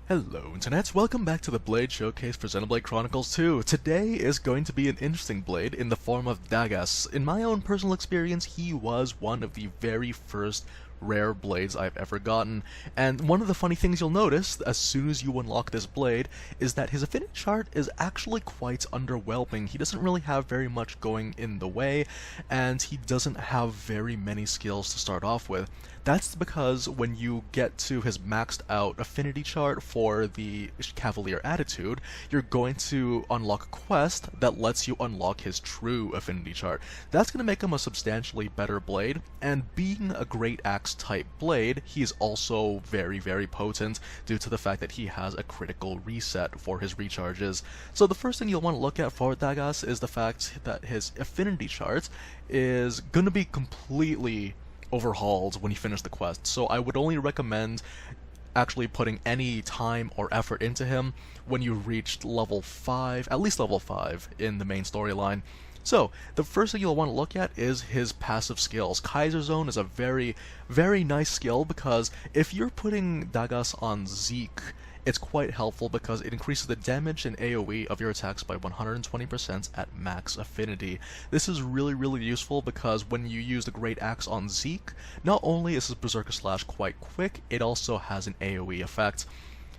Hello internets, welcome back to the Blade Showcase for Xenoblade Chronicles 2. Today is going to be an interesting blade in the form of Dagas. In my own personal experience, he was one of the very first rare blades I've ever gotten, and one of the funny things you'll notice as soon as you unlock this blade is that his affinity chart is actually quite underwhelming. He doesn't really have very much going in the way, and he doesn't have very many skills to start off with. That's because when you get to his maxed out affinity chart for the Cavalier Attitude, you're going to unlock a quest that lets you unlock his true affinity chart. That's going to make him a substantially better blade, and being a Great Axe type blade, he's also very potent due to the fact that he has a critical reset for his recharges. So the first thing you'll want to look at for Dagas is the fact that his affinity chart is going to be completely overhauled when you finish the quest, so I would only recommend actually putting any time or effort into him when you reach level 5, at least level 5 in the main storyline. So, the first thing you'll want to look at is his passive skills. Kaiser Zone is a very nice skill because if you're putting Dagas on Zeke, it's quite helpful because it increases the damage and AoE of your attacks by 120% at max affinity. This is really useful because when you use the Great Axe on Zeke, not only is his Berserker Slash quite quick, it also has an AoE effect.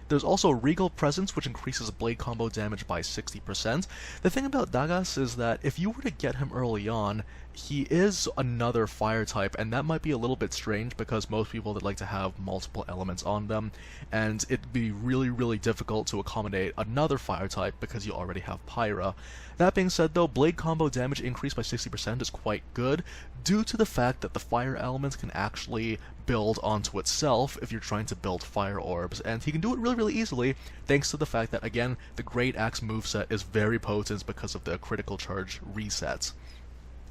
There's also Regal Presence, which increases blade combo damage by 60%. The thing about Dagas is that if you were to get him early on, he is another fire type, and that might be a little bit strange because most people would like to have multiple elements on them, and it'd be really difficult to accommodate another fire type because you already have Pyra. That being said though, blade combo damage increase by 60% is quite good, due to the fact that the fire element can actually build onto itself if you're trying to build fire orbs, and he can do it really easily thanks to the fact that, again, the Great Axe moveset is very potent because of the critical charge resets.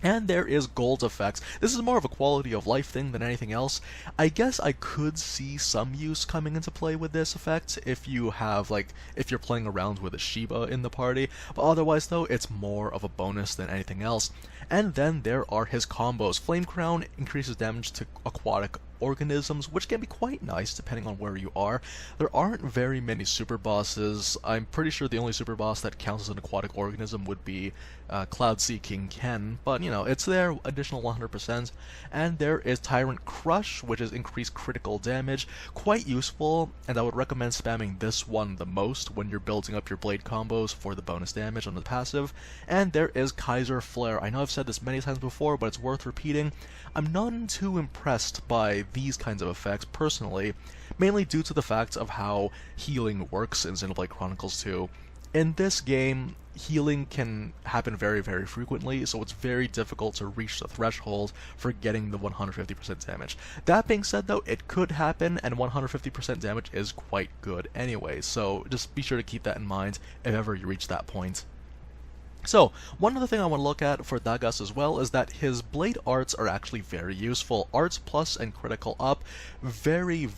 And there is gold effects. This is more of a quality of life thing than anything else. I guess I could see some use coming into play with this effect if you have, if you're playing around with a Shiba in the party, but otherwise though, it's more of a bonus than anything else. And then there are his combos. Flame Crown increases damage to aquatic organisms, which can be quite nice depending on where you are. There aren't very many super bosses. I'm pretty sure the only super boss that counts as an aquatic organism would be Cloud Sea King Ken, but you know, it's there, additional 100%. And there is Tyrant Crush, which is increased critical damage, quite useful, and I would recommend spamming this one the most when you're building up your blade combos for the bonus damage on the passive. And there is Kaiser Flare. I know I've said this many times before, but it's worth repeating. I'm none too impressed by these kinds of effects personally, mainly due to the fact of how healing works in Xenoblade Chronicles 2. In this game, healing can happen very frequently, so it's very difficult to reach the threshold for getting the 150% damage. That being said though, it could happen, and 150% damage is quite good anyway, so just be sure to keep that in mind if ever you reach that point. So, one other thing I want to look at for Dagas as well is that his blade arts are actually very useful. Arts Plus and Critical Up, very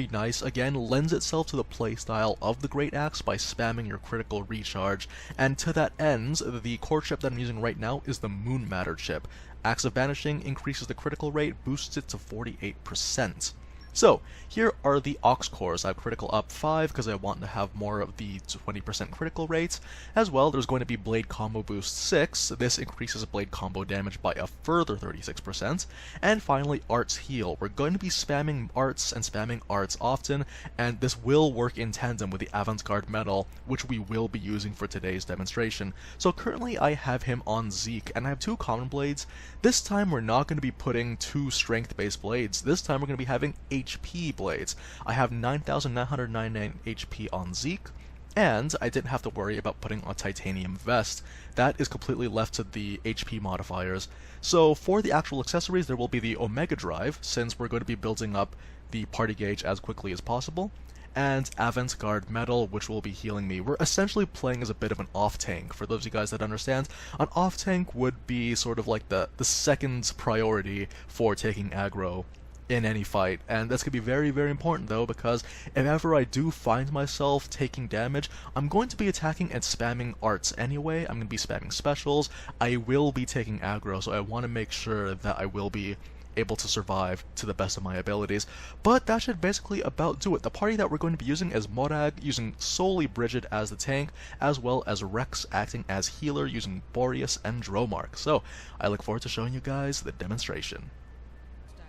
nice. Again, lends itself to the playstyle of the Great Axe by spamming your critical recharge. And to that end, the core chip that I'm using right now is the Moon Matter chip. Axe of Banishing increases the critical rate, boosts it to 48%. So, here are the aux cores. I have critical up 5 because I want to have more of the 20% critical rates. As well, there's going to be blade combo boost 6. This increases blade combo damage by a further 36%. And finally, arts heal. We're going to be spamming arts often, and this will work in tandem with the avant-garde medal, which we will be using for today's demonstration. So currently I have him on Zeke, and I have 2 common blades. This time we're not going to be putting 2 strength-based blades. This time we're going to be having HP blades. I have 9,999 HP on Zeke, and I didn't have to worry about putting a titanium vest. That is completely left to the HP modifiers. So for the actual accessories, there will be the Omega Drive, since we're going to be building up the party gauge as quickly as possible, and Avant-Garde Medal, which will be healing me. We're essentially playing as a bit of an off-tank. For those of you guys that understand, an off-tank would be sort of like the second priority for taking aggro in any fight, and that's going to be very important though, because if ever I do find myself taking damage, I'm going to be attacking and spamming arts anyway. I'm going to be spamming specials. I will be taking aggro, so I want to make sure that I will be able to survive to the best of my abilities. But that should basically about do it. The party that we're going to be using is Morag, using solely Bridget as the tank, as well as Rex acting as healer using Boreas and Dromark. So I look forward to showing you guys the demonstration.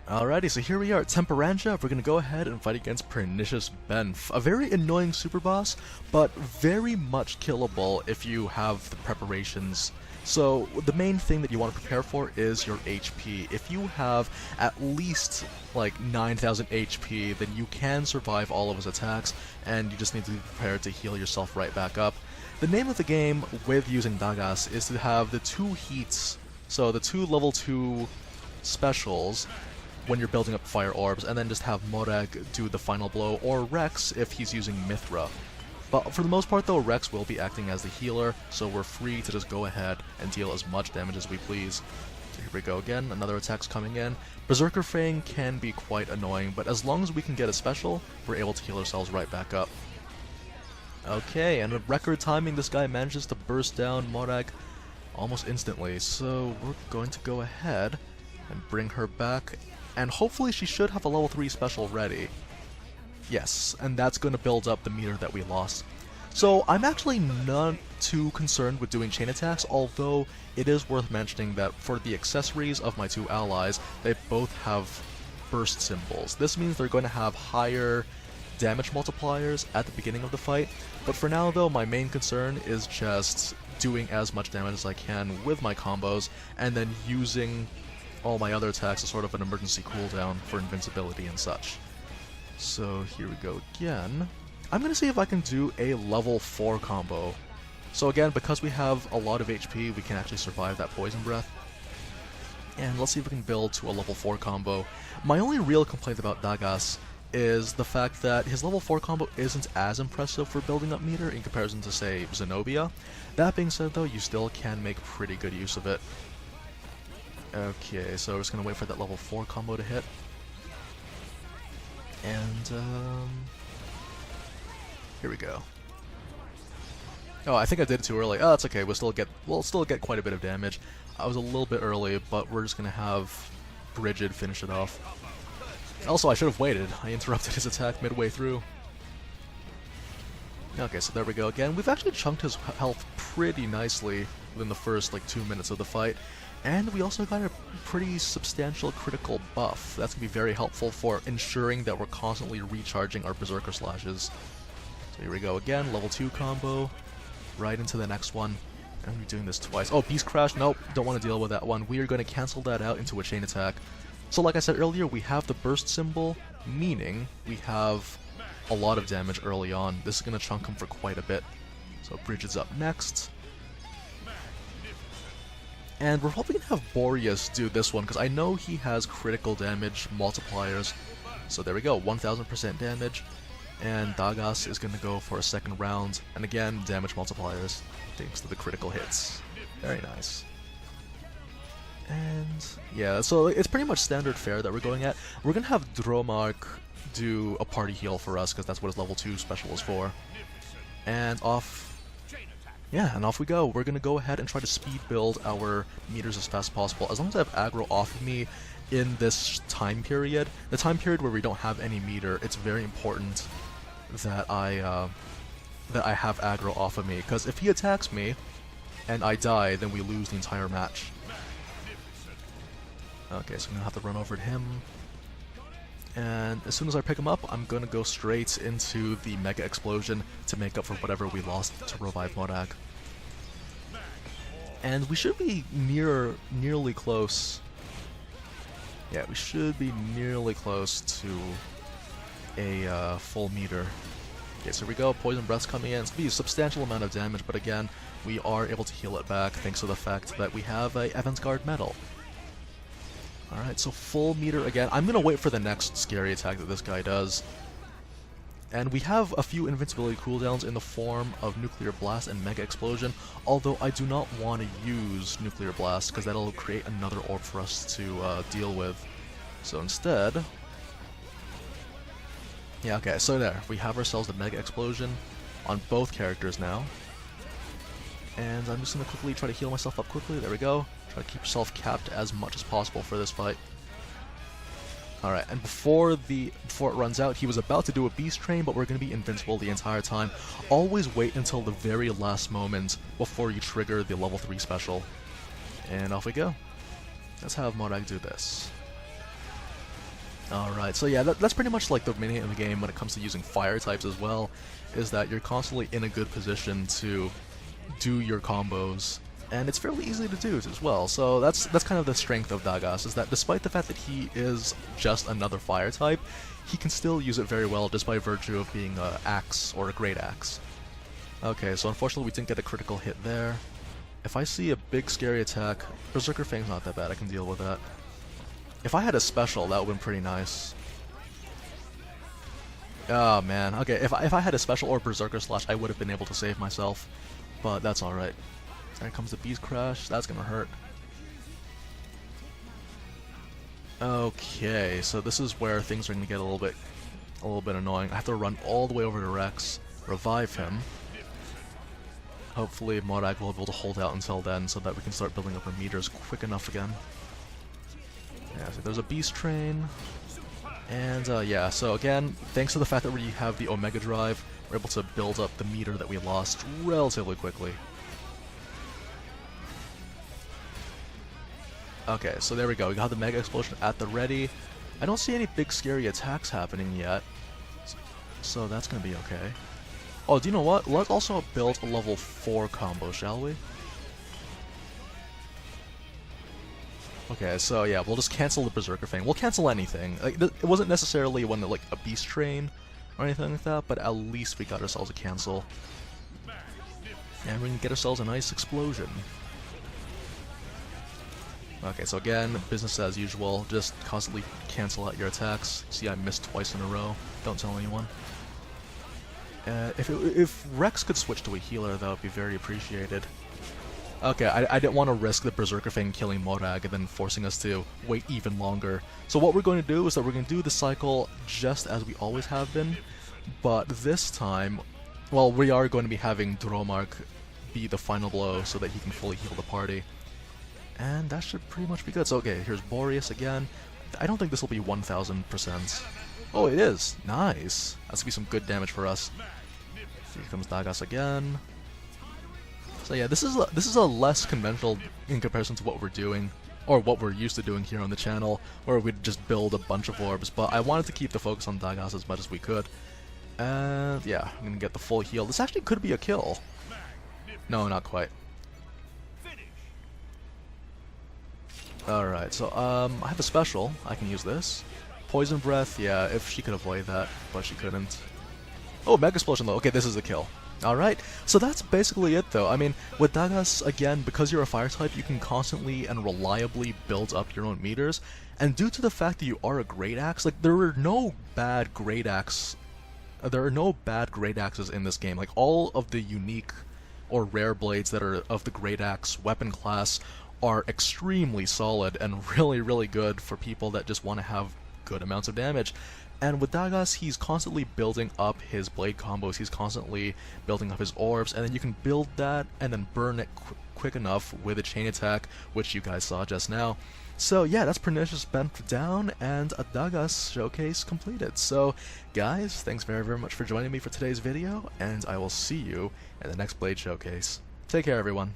Alrighty, so here we are at Temperanja. We're going to go ahead and fight against Pernicious Benf, a very annoying super boss, but very much killable if you have the preparations. So the main thing that you want to prepare for is your HP. If you have at least like 9,000 HP, then you can survive all of his attacks, and you just need to be prepared to heal yourself right back up. The name of the game with using Dagas is to have the 2 heats, so the 2 level 2 specials when you're building up fire orbs, and then just have Morag do the final blow, or Rex if he's using Mithra. But for the most part though, Rex will be acting as the healer, so we're free to just go ahead and deal as much damage as we please. So here we go again, another attack's coming in. Berserker Fang can be quite annoying, but as long as we can get a special, we're able to heal ourselves right back up. Okay, and with record timing, this guy manages to burst down Morag almost instantly, so we're going to go ahead and bring her back, and hopefully she should have a level 3 special ready. Yes, and that's going to build up the meter that we lost. So I'm actually not too concerned with doing chain attacks, although it is worth mentioning that for the accessories of my 2 allies, they both have burst symbols. This means they're going to have higher damage multipliers at the beginning of the fight, but for now though, my main concern is just doing as much damage as I can with my combos, and then using all my other attacks as sort of an emergency cooldown for invincibility and such. So here we go again. I'm going to see if I can do a level 4 combo. So again, because we have a lot of HP, we can actually survive that poison breath. And let's see if we can build to a level 4 combo. My only real complaint about Dagas is the fact that his level 4 combo isn't as impressive for building up meter in comparison to, say, Zenobia. That being said though, you still can make pretty good use of it. Okay, so we're just going to wait for that level 4 combo to hit. And, here we go. Oh, I think I did it too early. Oh, that's okay, we'll still get quite a bit of damage. I was a little bit early, but we're just going to have Bridget finish it off. Also, I should have waited. I interrupted his attack midway through. Okay, so there we go again. We've actually chunked his health pretty nicely within the first, like, 2 minutes of the fight. And we also got a pretty substantial critical buff. That's going to be very helpful for ensuring that we're constantly recharging our Berserker Slashes. So here we go again, level 2 combo, right into the next one. And we're doing this twice. Oh, Beast Crash, nope, don't want to deal with that one. We are going to cancel that out into a chain attack. So like I said earlier, we have the burst symbol, meaning we have a lot of damage early on. This is going to chunk him for quite a bit. So Bridget's up next. And we're probably going to have Boreas do this one, because I know he has critical damage multipliers. So there we go, 1000% damage. And Dagas is going to go for a second round, and again, damage multipliers, thanks to the critical hits. Very nice. And yeah, so it's pretty much standard fare that we're going at. We're going to have Dromark do a party heal for us, because that's what his level 2 special is for. And off we go. We're going to go ahead and try to speed build our meters as fast as possible. As long as I have aggro off of me in this time period, the time period where we don't have any meter, it's very important that I have aggro off of me, because if he attacks me and I die, then we lose the entire match. Okay, so I'm going to have to run over to him. And as soon as I pick him up, I'm going to go straight into the Mega Explosion to make up for whatever we lost to revive Morag. And we should be nearly close. Yeah, we should be nearly close to a full meter. Okay, so here we go, Poison Breath's coming in. It's going to be a substantial amount of damage, but again, we are able to heal it back thanks to the fact that we have a Avant-Garde Medal. Alright, so full meter again. I'm going to wait for the next scary attack that this guy does. And we have a few invincibility cooldowns in the form of Nuclear Blast and Mega Explosion, although I do not want to use Nuclear Blast because that'll create another orb for us to deal with. So instead... yeah, okay, so there. We have ourselves the Mega Explosion on both characters now. And I'm just going to quickly try to heal myself up quickly. There we go. Try to keep yourself capped as much as possible for this fight. Alright, and before it runs out, he was about to do a beast train, but we're going to be invincible the entire time. Always wait until the very last moment before you trigger the level 3 special. And off we go. Let's have Morag do this. Alright, so yeah, that's pretty much like the mini in the game when it comes to using fire types as well, is that you're constantly in a good position to do your combos, and it's fairly easy to do as well. So that's kind of the strength of Dagas, is that despite the fact that he is just another fire type, he can still use it very well just by virtue of being an axe or a great axe. Okay, so unfortunately we didn't get a critical hit there. If I see a big scary attack, Berserker Fang's not that bad, I can deal with that. If I had a special, that would have been pretty nice. Oh man, okay, if I had a special or Berserker Slash, I would have been able to save myself, but that's alright. There comes the Beast Crash, that's gonna hurt. Okay, so this is where things are gonna get a little bit annoying. I have to run all the way over to Rex, revive him. Hopefully Morag will be able to hold out until then so that we can start building up our meters quick enough again. Yeah, so there's a Beast Train. And yeah, so again, thanks to the fact that we have the Omega Drive, we're able to build up the meter that we lost relatively quickly. Okay, so there we go, we got the Mega Explosion at the ready. I don't see any big scary attacks happening yet, so that's gonna be okay. Oh, do you know what? Let's also build a level 4 combo, shall we? Okay, so yeah, we'll just cancel the Berserker Fang. We'll cancel anything. Like, it wasn't necessarily like a Beast Train or anything like that, but at least we got ourselves a cancel. And we can get ourselves a nice explosion. Okay, so again, business as usual, just constantly cancel out your attacks. See, I missed twice in a row. Don't tell anyone. If Rex could switch to a healer, that would be very appreciated. Okay, I didn't want to risk the Berserker Fang killing Morag and then forcing us to wait even longer. So what we're going to do is that we're going to do the cycle just as we always have been, but this time, well, we are going to be having Dromark be the final blow so that he can fully heal the party. And that should pretty much be good. So okay, here's Boreas again. I don't think this will be 1000%. Oh, it is! Nice! That's gonna be some good damage for us. Here comes Dagas again. So yeah, this is a less conventional in comparison to what we're doing, or what we're used to doing here on the channel, where we'd just build a bunch of orbs, but I wanted to keep the focus on Dagas as much as we could. And yeah, I'm gonna get the full heal. This actually could be a kill. No, not quite. Alright, so I have a special. I can use this. Poison Breath, yeah, if she could avoid that, but she couldn't. Oh, Mega Explosion though. Okay, this is a kill. Alright, so that's basically it though. I mean, with Dagas, again, because you're a fire type, you can constantly and reliably build up your own meters, and due to the fact that you are a great axe, like, there are no bad great axes in this game. Like, all of the unique or rare blades that are of the great axe weapon class are extremely solid and really, really good for people that just want to have good amounts of damage. And with Dagas, he's constantly building up his blade combos, he's constantly building up his orbs, and then you can build that and then burn it quick enough with a chain attack, which you guys saw just now. So yeah, that's Pernicious Bent down, and a Dagas showcase completed. So guys, thanks very, very much for joining me for today's video, and I will see you in the next Blade Showcase. Take care, everyone.